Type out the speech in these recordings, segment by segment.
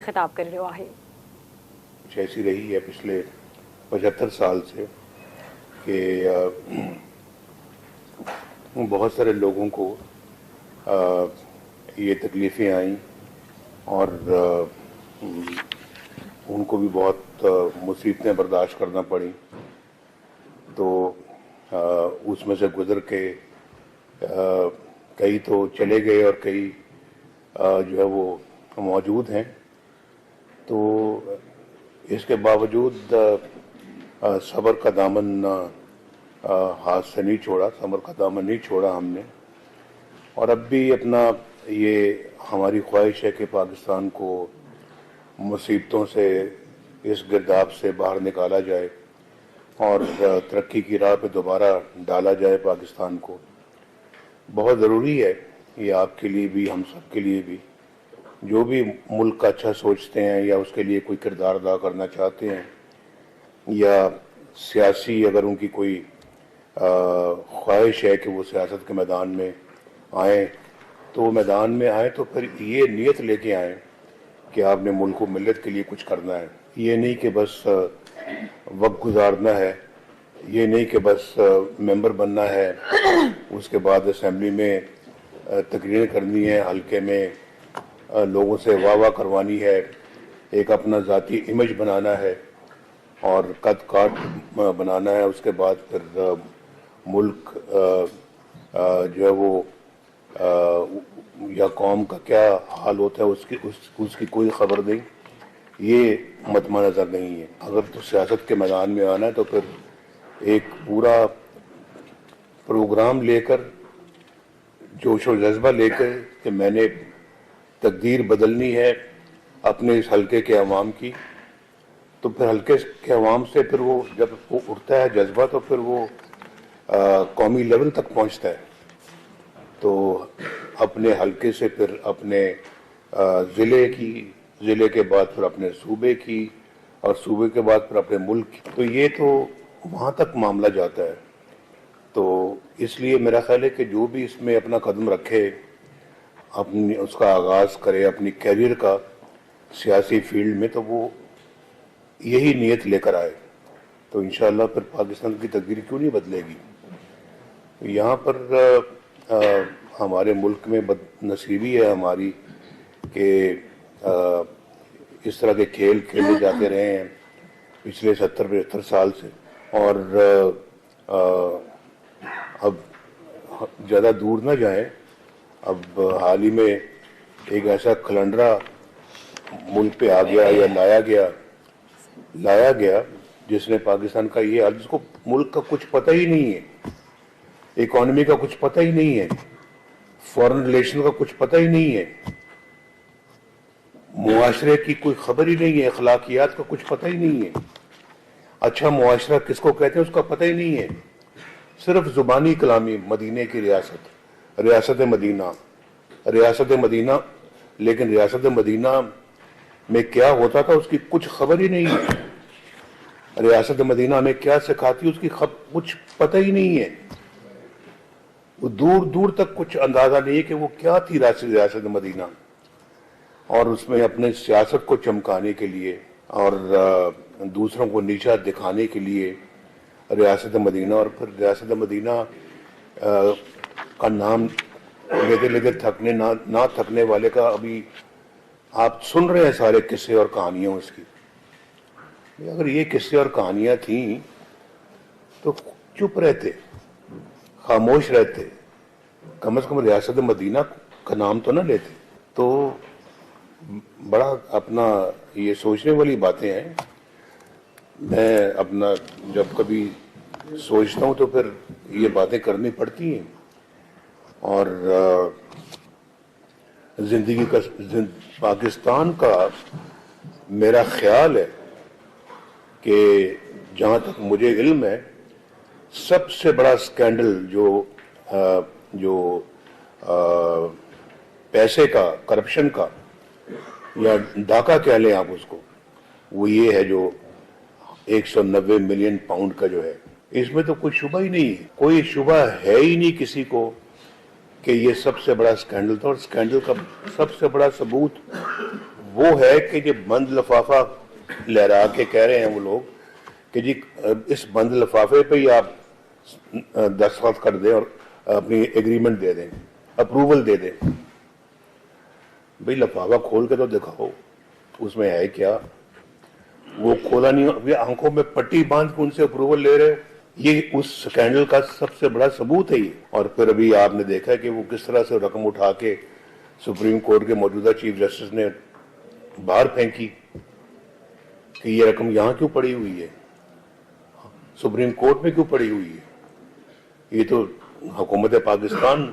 खिताब कर रहियो आहे। ऐसी रही है पिछले 75 साल से कि बहुत सारे लोगों को ये तकलीफ़ें आईं और उनको भी बहुत मुसीबतें बर्दाश्त करना पड़ी। तो उसमें से गुज़र के कई तो चले गए और कई जो है वो मौजूद हैं। तो इसके बावजूद सब्र का दामन हाथ से नहीं छोड़ा, सब्र का दामन नहीं छोड़ा हमने। और अब भी अपना ये हमारी ख्वाहिश है कि पाकिस्तान को मुसीबतों से, इस गिरदाब से बाहर निकाला जाए और तरक्की की राह पे दोबारा डाला जाए पाकिस्तान को। बहुत ज़रूरी है ये आपके लिए भी, हम सब के लिए भी, जो भी मुल्क का अच्छा सोचते हैं या उसके लिए कोई किरदार अदा करना चाहते हैं या सियासी अगर उनकी कोई ख्वाहिश है कि वो सियासत के मैदान में आए, तो वो मैदान में आए तो फिर ये नीयत लेके आए कि आपने मुल्क को मिल्लत के लिए कुछ करना है। ये नहीं कि बस वक्त गुजारना है, ये नहीं कि बस मेंबर बनना है, उसके बाद असेंबली में तकरीर करनी है, हल्के में लोगों से वाह वाह करवानी है, एक अपना ज़ाती इमेज बनाना है और कद काट बनाना है। उसके बाद फिर मुल्क जो है वो या कौम का क्या हाल होता है उसकी कोई खबर नहीं, ये मतमा नज़र नहीं है। अगर तो सियासत के मैदान में आना है तो फिर एक पूरा प्रोग्राम लेकर, जोश और जज्बा लेकर कि मैंने तकदीर बदलनी है अपने इस हल्के के अवाम की, तो फिर हल्के के अवाम से फिर वो जब वो उठता है जज्बा तो फिर वो कौमी लेवल तक पहुंचता है। तो अपने हल्के से फिर अपने ज़िले के बाद फिर अपने सूबे की और सूबे के बाद फिर अपने मुल्क की, तो ये तो वहाँ तक मामला जाता है। तो इसलिए मेरा ख्याल है कि जो भी इसमें अपना कदम रखे, अपनी उसका आगाज़ करे अपनी कैरियर का सियासी फील्ड में, तो वो यही नीयत लेकर आए तो इंशाअल्लाह फिर पाकिस्तान की तकदीर क्यों नहीं बदलेगी। यहाँ पर हमारे मुल्क में बदनसीबी है हमारी कि इस तरह के खेल खेले जाते रहे हैं पिछले 70-75 साल से। और अब ज़्यादा दूर ना जाएं, अब हाल ही में एक ऐसा खलंडरा मुल्क पे आ गया या लाया गया जिसने पाकिस्तान का ये हाल, जिसको मुल्क का कुछ पता ही नहीं है, इकोनॉमी का कुछ पता ही नहीं है, फॉरेन रिलेशन का कुछ पता ही नहीं है, मुआशरे की कोई खबर ही नहीं है, अखलाकियात का कुछ पता ही नहीं है, अच्छा मुआशरा किसको कहते हैं उसका पता ही नहीं है। सिर्फ जुबानी कलामी मदीने की रियासत मदीना, लेकिन रियासत मदीना में क्या होता था उसकी कुछ खबर ही नहीं है। रियासत मदीना में क्या सिखाती उसकी कुछ पता ही नहीं है। वो दूर दूर तक कुछ अंदाजा नहीं है कि वो क्या थी रियासत मदीना। और उसमें अपने सियासत को चमकाने के लिए और दूसरों को नीचा दिखाने के लिए रियासत मदीना, और फिर रियासत मदीना का नाम लेते लेते ना थकने वाले का अभी आप सुन रहे हैं सारे किस्से और कहानियां उसकी। अगर ये किस्से और कहानियां थी तो चुप रहते, खामोश रहते, कम से कम रियासत मदीना का नाम तो ना लेते। तो बड़ा अपना ये सोचने वाली बातें हैं। मैं अपना जब कभी सोचता हूँ तो फिर ये बातें करनी पड़ती हैं। और पाकिस्तान का मेरा ख्याल है कि जहाँ तक मुझे इल्म है, सबसे बड़ा स्कैंडल जो पैसे का, करप्शन का या डाका कह लें आप उसको, वो ये है जो 190 मिलियन पाउंड का जो है। इसमें तो कोई शुबा ही नहीं है, कोई शुबा है ही नहीं किसी को कि ये सबसे बड़ा स्कैंडल था। और स्कैंडल का सबसे बड़ा सबूत वो है कि जो बंद लिफाफा लहरा के कह रहे हैं वो लोग कि जी इस बंद लिफाफे पे ही आप दस्तखत कर दें और अपनी एग्रीमेंट दे दें, अप्रूवल दे दें। भाई लिफाफा खोल के तो दिखाओ उसमें है क्या। वो खोला नहीं, अभी आंखों में पट्टी बांध के उनसे अप्रूवल ले रहे हो। ये उस स्कैंडल का सबसे बड़ा सबूत है ये। और फिर अभी आपने देखा है कि वो किस तरह से रकम उठा के सुप्रीम कोर्ट के मौजूदा चीफ जस्टिस ने बाहर फेंकी कि ये रकम यहां क्यों पड़ी हुई है, सुप्रीम कोर्ट में क्यों पड़ी हुई है। ये तो हुकूमत पाकिस्तान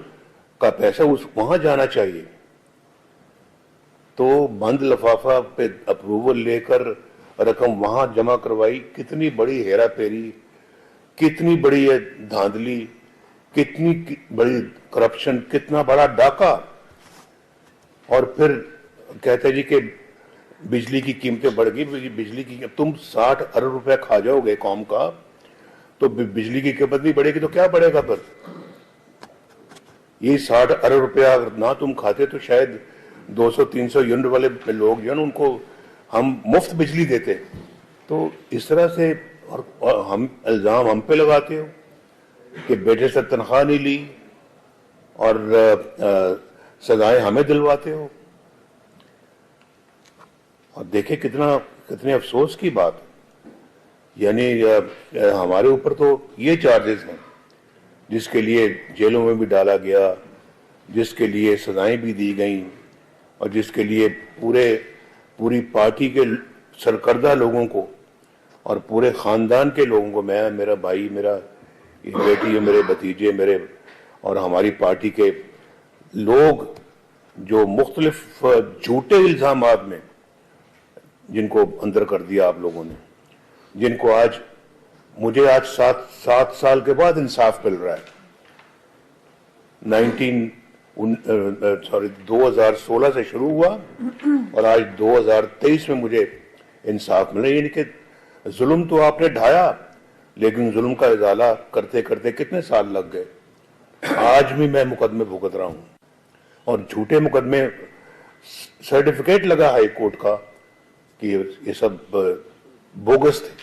का पैसा उस वहां जाना चाहिए। तो बंद लिफाफा पे अप्रूवल लेकर रकम वहां जमा करवाई। कितनी बड़ी हेरा फेरी, कितनी बड़ी ये धांधली, कितनी बड़ी करप्शन, कितना बड़ा डाका। और फिर कहते जी कि बिजली की कीमतें बढ़ गई। बिजली की तुम 60 अरब रुपए खा जाओगे कौम का, तो बिजली की कीमत नहीं बढ़ेगी तो क्या बढ़ेगा। फिर ये 60 अरब रुपया अगर ना तुम खाते तो शायद 200-300 यूनिट वाले लोग जो है उनको हम मुफ्त बिजली देते। तो इस तरह से और हम इल्जाम हम पे लगाते हो कि बेटे से तनख्वाह नहीं ली और सजाएं हमें दिलवाते हो। और देखे कितने अफसोस की बात, यानी हमारे ऊपर तो ये चार्जेस हैं जिसके लिए जेलों में भी डाला गया, जिसके लिए सजाएं भी दी गई और जिसके लिए पूरी पार्टी के सरकर्दा लोगों को और पूरे खानदान के लोगों को, मैं, मेरा भाई, मेरा बेटी, मेरे भतीजे, मेरे और हमारी पार्टी के लोग जो मुख्तलिफ झूठे इल्जामात में जिनको अंदर कर दिया आप लोगों ने, जिनको आज मुझे आज 7 साल के बाद इंसाफ मिल रहा है। 2016 से शुरू हुआ और आज 2023 में मुझे इंसाफ मिला। यानी कि जुल्म तो आपने ढाया, लेकिन जुल्म का इजाला करते करते कितने साल लग गए। आज भी मैं मुकदमे भुगत रहा हूं और झूठे मुकदमे, सर्टिफिकेट लगा हाई कोर्ट का कि ये सब बोगस थे।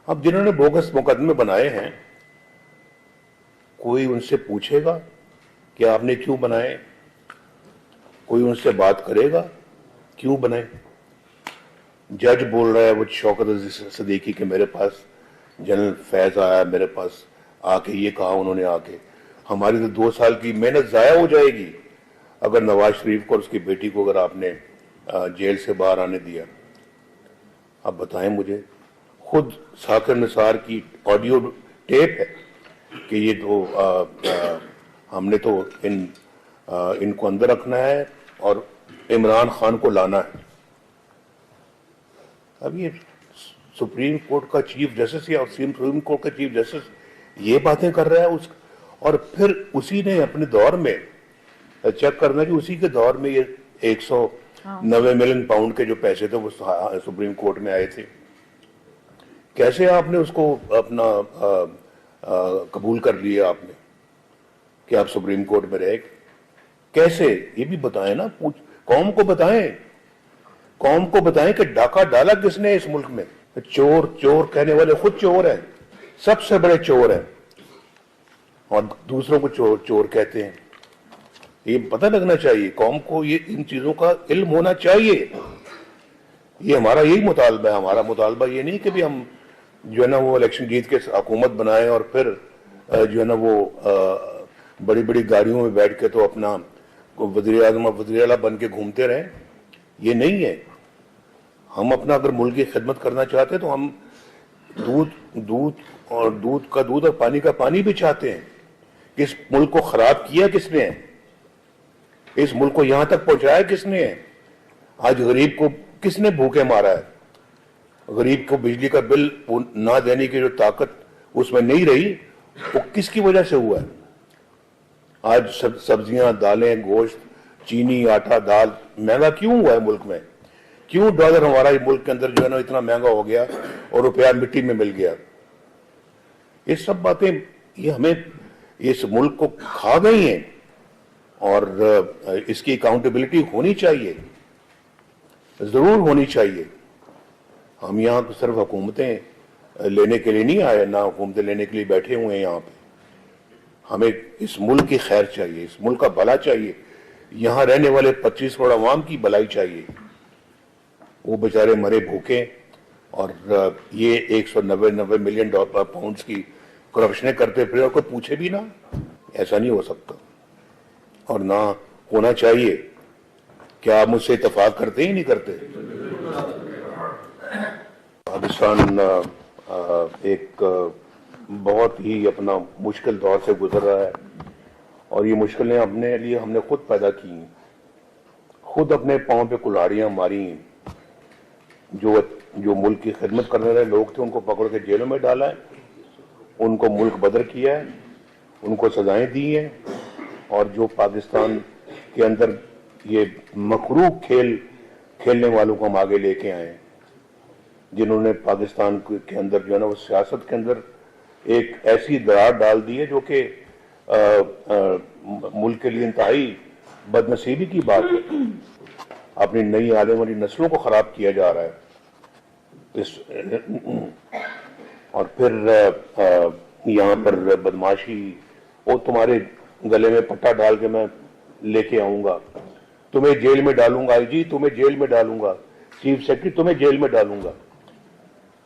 अब जिन्होंने बोगस मुकदमे बनाए हैं, कोई उनसे पूछेगा कि आपने क्यों बनाए? कोई उनसे बात करेगा क्यों बनाए? जज बोल रहा है वो शौकत अजीज सदीकी के मेरे पास जनरल फैज आया, मेरे पास आके ये कहा उन्होंने, आके हमारी तो 2 साल की मेहनत जाया हो जाएगी अगर नवाज शरीफ को और उसकी बेटी को अगर आपने जेल से बाहर आने दिया। अब बताएं मुझे, खुद साकिर निसार की ऑडियो टेप है कि ये तो हमने तो इनको अंदर रखना है और इमरान खान को लाना है। अब ये सुप्रीम कोर्ट का चीफ जस्टिस या सुप्रीम कोर्ट का चीफ जस्टिस ये बातें कर रहा है और फिर उसी ने अपने दौर में चेक करना कि उसी के दौर में ये 190 मिलियन पाउंड के जो पैसे थे वो सुप्रीम कोर्ट में आए थे। कैसे आपने उसको अपना कबूल कर लिया आपने कि आप सुप्रीम कोर्ट में रहे? कैसे, ये भी बताएं ना, कौम को बताएं, कौम को बताएं कि डाका डाला किसने इस मुल्क में। चोर चोर कहने वाले खुद चोर हैं, सबसे बड़े चोर हैं और दूसरों को चोर चोर कहते हैं। ये पता लगना चाहिए कौम को, ये इन चीजों का इल्म होना चाहिए। ये हमारा यही मुतालबा है। हमारा मुतालबा ये नहीं कि भी हम जो है ना वो इलेक्शन जीत के हुकूमत बनाए और फिर जो है ना वो बड़ी बड़ी गाड़ियों में बैठ के तो अपना वज़ीर आज़म वज़ीर आला बन के घूमते रहे। ये नहीं है। हम अपना अगर मुल्क की खिदमत करना चाहते हैं तो हम दूध का दूध और पानी का पानी भी चाहते हैं। इस मुल्क को खराब किया किसने है? इस मुल्क को यहां तक पहुंचाया किसने है? आज गरीब को किसने भूखे मारा है? गरीब को बिजली का बिल ना देने की जो ताकत उसमें नहीं रही, वो किसकी वजह से हुआ है? आज सब्जियां, दालें, गोश्त, चीनी, आटा, दाल महंगा क्यों हुआ है मुल्क में? क्यों डॉलर हमारा मुल्क के अंदर जो है ना इतना महंगा हो गया और रुपया मिट्टी में मिल गया? ये सब बातें ये हमें इस मुल्क को खा गई हैं और इसकी अकाउंटेबिलिटी होनी चाहिए। जरूर होनी चाहिए। हम यहाँ तो सिर्फ हुकूमतें लेने के लिए नहीं आए, ना हुकूमतें लेने के लिए बैठे हुए हैं यहाँ पे। हमें इस मुल्क की खैर चाहिए, इस मुल्क का भला चाहिए, यहाँ रहने वाले 25 करोड़ अवाम की भलाई चाहिए। वो बेचारे मरे भूखे और ये 190 मिलियन पाउंड्स की करप्शनें करते फिर और कोई पूछे भी ना, ऐसा नहीं हो सकता और ना होना चाहिए। क्या आप मुझसे इत्तेफाक करते ही नहीं करते? पाकिस्तान एक बहुत ही अपना मुश्किल दौर से गुजर रहा है और ये मुश्किलें अपने लिए हमने खुद पैदा की, खुद अपने पांव पे कुल्हाड़ियां मारी। जो मुल्क की खिदमत करने वाले लोग थे उनको पकड़ के जेलों में डाला है, उनको मुल्क बदर किया है, उनको सजाएं दी हैं और जो पाकिस्तान के अंदर ये मकरूह खेल खेलने वालों को हम आगे लेके आए, जिन्होंने पाकिस्तान के अंदर जो है ना वो सियासत के अंदर एक ऐसी दरार डाल दी है जो कि मुल्क के लिए इंतहाई बदनसीबी की बात है। अपनी नई आने वाली नस्लों को खराब किया जा रहा है और फिर यहाँ पर बदमाशी और तुम्हारे गले में पट्टा डाल के मैं लेके आऊंगा, तुम्हें जेल में डालूंगा, आईजी तुम्हें जेल में डालूंगा, चीफ सेक्रेटरी तुम्हें जेल में डालूंगा,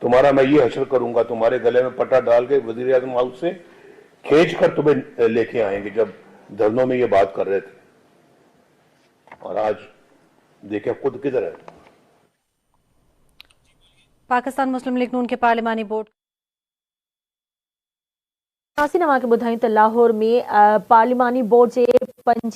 तुम्हारा मैं ये हशर करूंगा, तुम्हारे गले में पट्टा डाल के वजीर आजम हाउस से खींच कर तुम्हें लेके आएंगे। जब धरनों में ये बात कर रहे थे और आज देखे खुद किधर है। पाकिस्तान मुस्लिम लीग नून के पार्लिमानी बोर्ड नासी नवा के ॿुधाई त लाहौर में पार्लिमानी बोर्ड जे 5